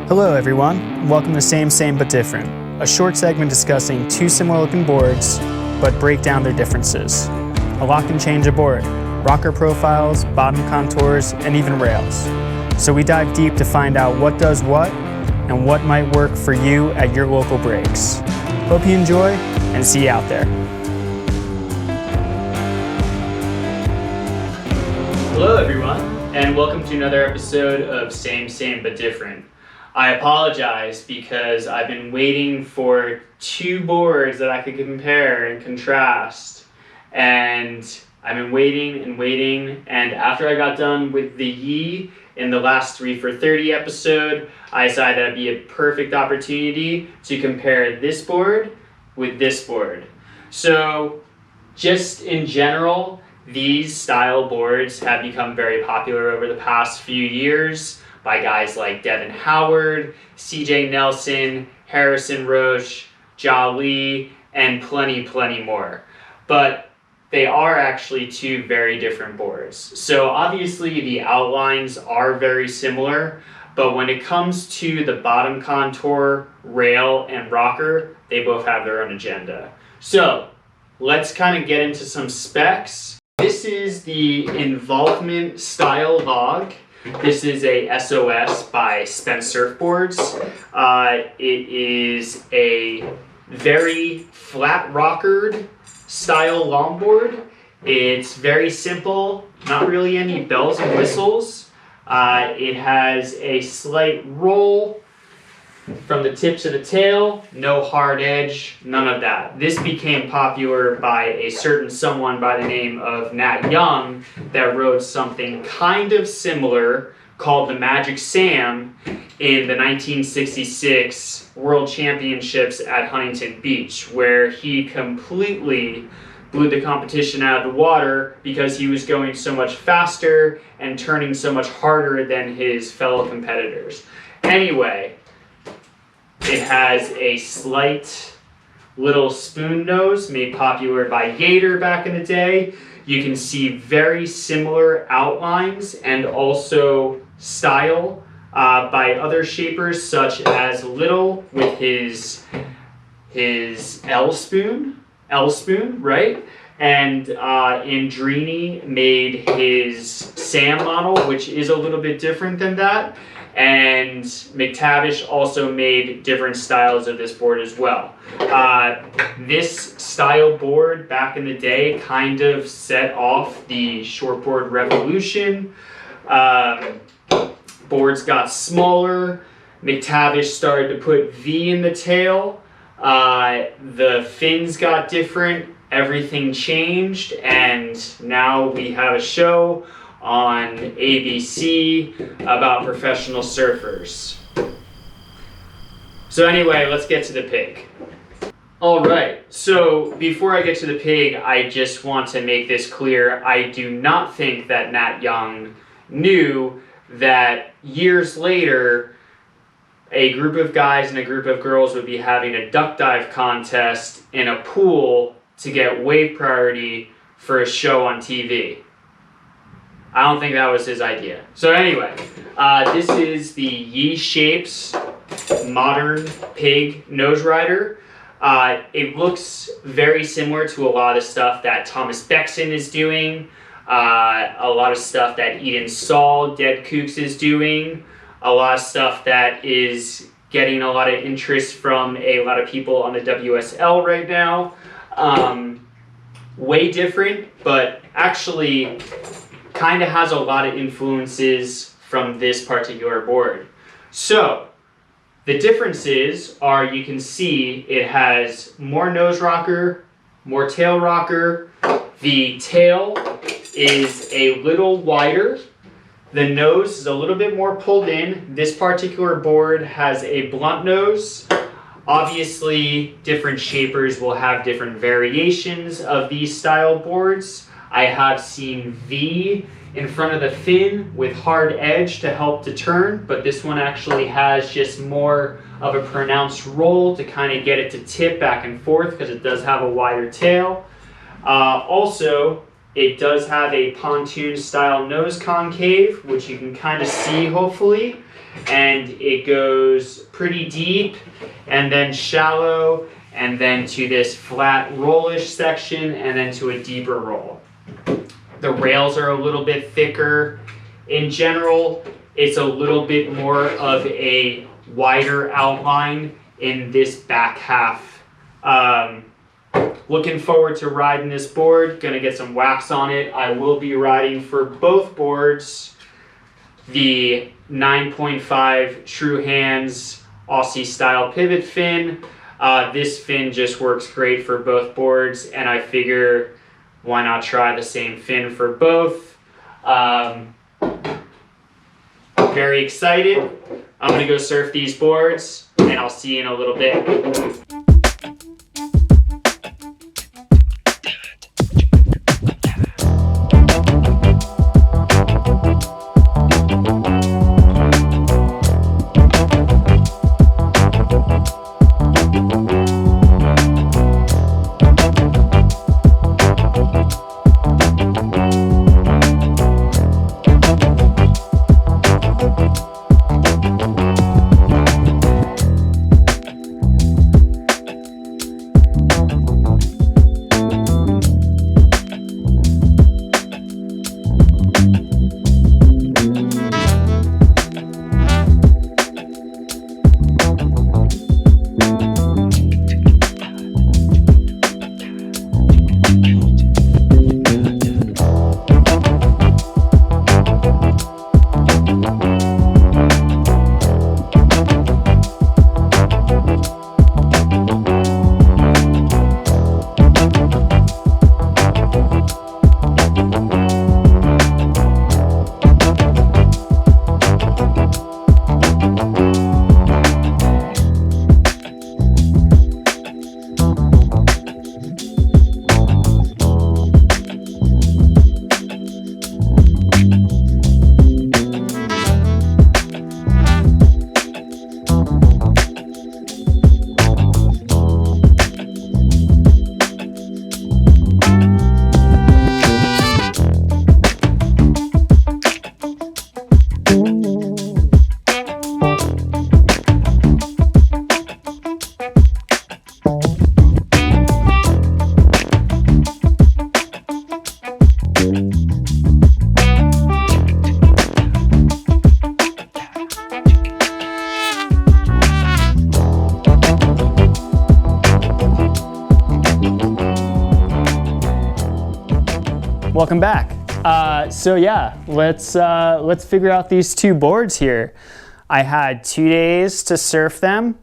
Hello everyone, and welcome to Same But Different, a short segment discussing two similar looking boards, but break down their differences. A lot can change a board, rocker profiles, bottom contours, and even rails. So we dive deep to find out what does what, and what might work for you at your local breaks. Hope you enjoy, and see you out there. Hello everyone, and welcome to another episode of Same But Different. I apologize because I've been waiting for two boards that I could compare and contrast, and I've been waiting, and after I got done with the Yi in the last 3 for 30 episode, I decided that'd be a perfect opportunity to compare this board with this board. So just in general, these style boards have become very popular over the past few years by guys like Devin Howard, CJ Nelson, Harrison Roche, Ja Lee, and plenty more. But they are actually two very different boards. So obviously the outlines are very similar, but when it comes to the bottom contour, rail, and rocker, they both have their own agenda. So let's kind of get into some specs. This is the Involvement Style Log. This is a SOS by Spence Surfboards. It is a very flat rockered style longboard. It's very simple, not really any bells and whistles. It has a slight roll from the tips of the tail, no hard edge, none of that. This became popular by a certain someone by the name of Nat Young that rode something kind of similar called the Magic Sam in the 1966 World Championships at Huntington Beach, where he completely blew the competition out of the water because he was going so much faster and turning so much harder than his fellow competitors. Anyway, it has a slight little spoon nose made popular by Gator back in the day. You can see very similar outlines and also style by other shapers such as Little with his L spoon, right? And Andrini made his Sam model, which is a little bit different than that. And McTavish also made different styles of this board as well. This style board back in the day kind of set off the shortboard revolution. Boards got smaller. McTavish started to put V in the tail. The fins got different. Everything changed, and now we have a show on ABC about professional surfers. So anyway, let's get to the pig. All right, so before I get to the pig, I just want to make this clear. I do not think that Nat Young knew that years later, a group of guys and a group of girls would be having a duck dive contest in a pool to get wave priority for a show on TV. I don't think that was his idea. So anyway, this is the Yi Shapes Modern Pig Nose Rider. It looks very similar to a lot of stuff that Thomas Bexon is doing, a lot of stuff that Eden Saul, Dead Kooks is doing, a lot of stuff that is getting a lot of interest from a lot of people on the WSL right now. Way different, but actually kind of has a lot of influences from this particular board. So the differences are, you can see it has more nose rocker, more tail rocker. The tail is a little wider. The nose is a little bit more pulled in. This particular board has a blunt nose. Obviously, different shapers will have different variations of these style boards. I have seen V in front of the fin with hard edge to help to turn, but this one actually has just more of a pronounced roll to kind of get it to tip back and forth because it does have a wider tail. Also, It does have a pontoon style nose concave, which you can kind of see hopefully, and it goes pretty deep and then shallow and then to this flat rollish section and then to a deeper roll. The rails are a little bit thicker. In general, it's a little bit more of a wider outline in this back half. Looking forward to riding this board. Gonna get some wax on it. I will be riding for both boards the 9.5 True Hands Aussie style pivot fin. This fin just works great for both boards, and I figure why not try the same fin for both. Very excited. I'm gonna go surf these boards, and I'll see you in a little bit. Welcome back. So yeah, let's figure out these two boards here. I had 2 days to surf them.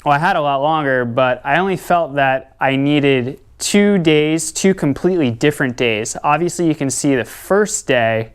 Well, I had a lot longer, but I only felt that I needed 2 days, 2 completely different days. Obviously, you can see the first day,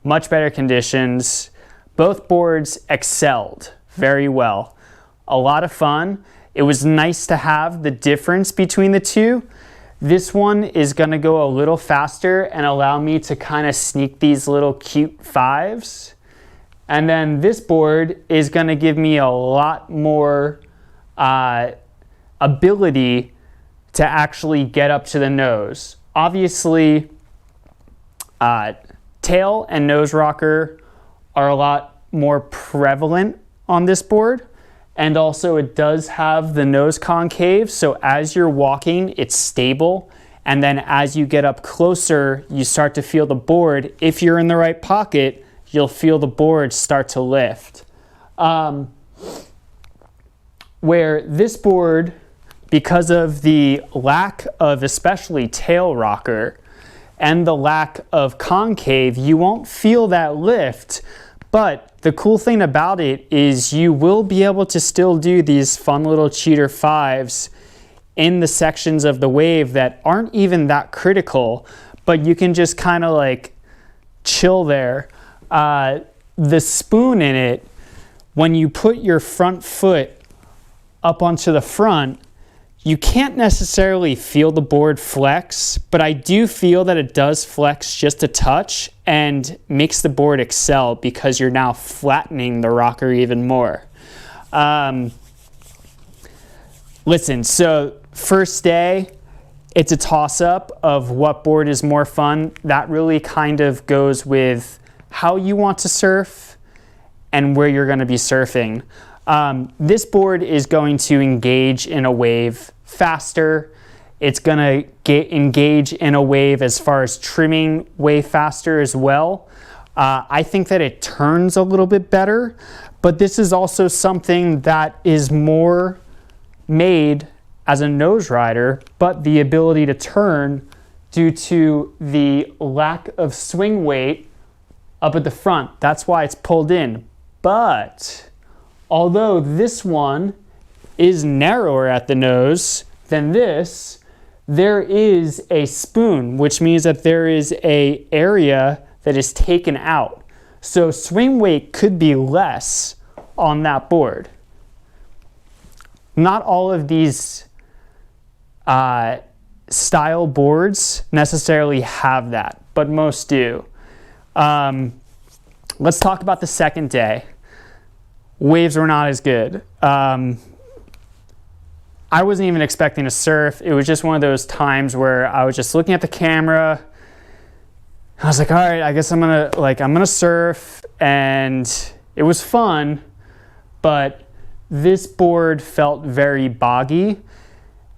much better conditions. Both boards excelled very well. A lot of fun. It was nice to have the difference between the two. This one is gonna go a little faster and allow me to kind of sneak these little cute fives. And then this board is gonna give me a lot more ability to actually get up to the nose. Obviously, tail and nose rocker are a lot more prevalent on this board. And also it does have the nose concave, so as you're walking, it's stable. And then as you get up closer, you start to feel the board. If you're in the right pocket, you'll feel the board start to lift. Where this board, because of the lack of especially tail rocker and the lack of concave, you won't feel that lift. But the cool thing about it is you will be able to still do these fun little cheater fives in the sections of the wave that aren't even that critical, but you can just kind of like chill there. The spoon in it, when you put your front foot up onto the front, you can't necessarily feel the board flex, but I do feel that it does flex just a touch and makes the board excel because you're now flattening the rocker even more. Listen, so first day, It's a toss-up of what board is more fun. That really kind of goes with how you want to surf and where you're going to be surfing. This board is going to engage in a wave faster. It's going to engage in a wave as far as trimming way faster as well. I think that it turns a little bit better, but this is also something that is more made as a nose rider, but the ability to turn due to the lack of swing weight up at the front. That's why it's pulled in. But although this one is narrower at the nose than this, there is a spoon, which means that there is an area that is taken out. So swing weight could be less on that board. Not all of these style boards necessarily have that, but most do. Let's talk about the second day. Waves were not as good. I wasn't even expecting to surf. It was just one of those times where I was just looking at the camera. I was like, all right, I guess I'm gonna surf, and it was fun, but this board felt very boggy.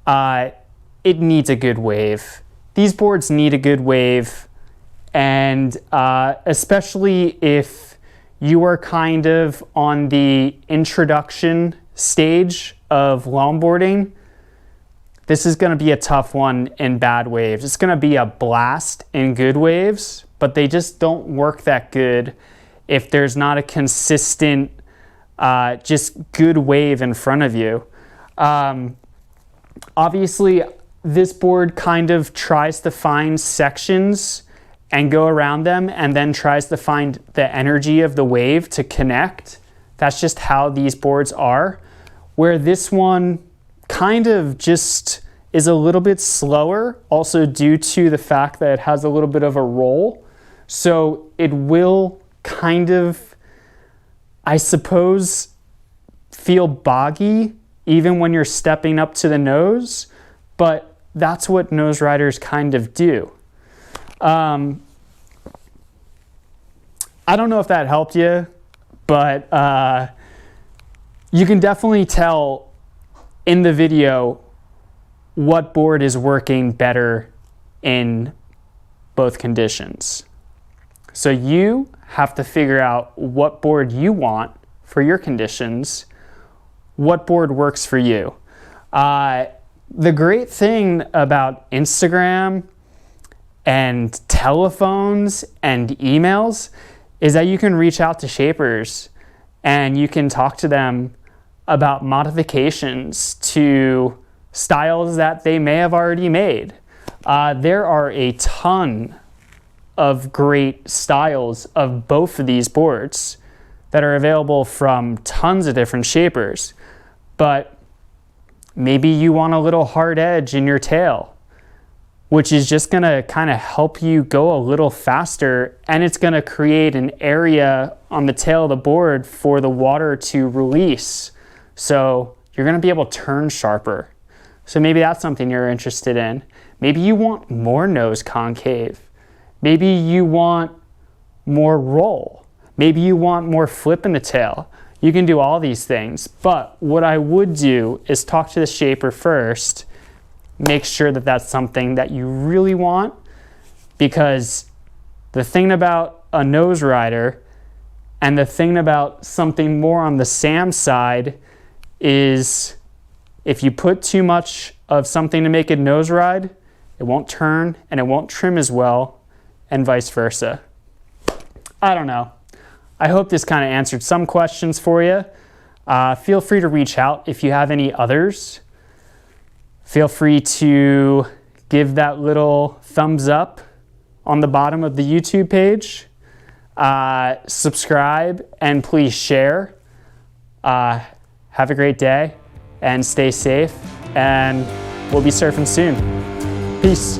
It needs a good wave. These boards need a good wave, and especially if you are kind of on the introduction stage of longboarding, this is going to be a tough one in bad waves. It's going to be a blast in good waves, but they just don't work that good if there's not a consistent, just good wave in front of you. Obviously, this board kind of tries to find sections and go around them, and then tries to find the energy of the wave to connect. That's just how these boards are. Where this one kind of just is a little bit slower, also due to the fact that it has a little bit of a roll. So it will kind of, I suppose, feel boggy even when you're stepping up to the nose, but that's what nose riders kind of do. I don't know if that helped you, but you can definitely tell in the video what board is working better in both conditions. So you have to figure out what board you want for your conditions, what board works for you. The great thing about Instagram and telephones and emails is that you can reach out to shapers and you can talk to them about modifications to styles that they may have already made. There are a ton of great styles of both of these boards that are available from tons of different shapers, but maybe you want a little hard edge in your tail, which is just gonna kind of help you go a little faster, and it's gonna create an area on the tail of the board for the water to release. So you're gonna be able to turn sharper. So maybe that's something you're interested in. Maybe you want more nose concave. Maybe you want more roll. Maybe you want more flip in the tail. You can do all these things, but what I would do is talk to the shaper first, make sure that that's something that you really want, because the thing about a nose rider and the thing about something more on the Sam side is if you put too much of something to make a nose ride, it won't turn and it won't trim as well, and vice versa. I don't know. I hope this kind of answered some questions for you. Feel free to reach out if you have any others. Feel free to give that little thumbs up on the bottom of the YouTube page. Subscribe and please share. Have a great day and stay safe, and we'll be surfing soon. Peace.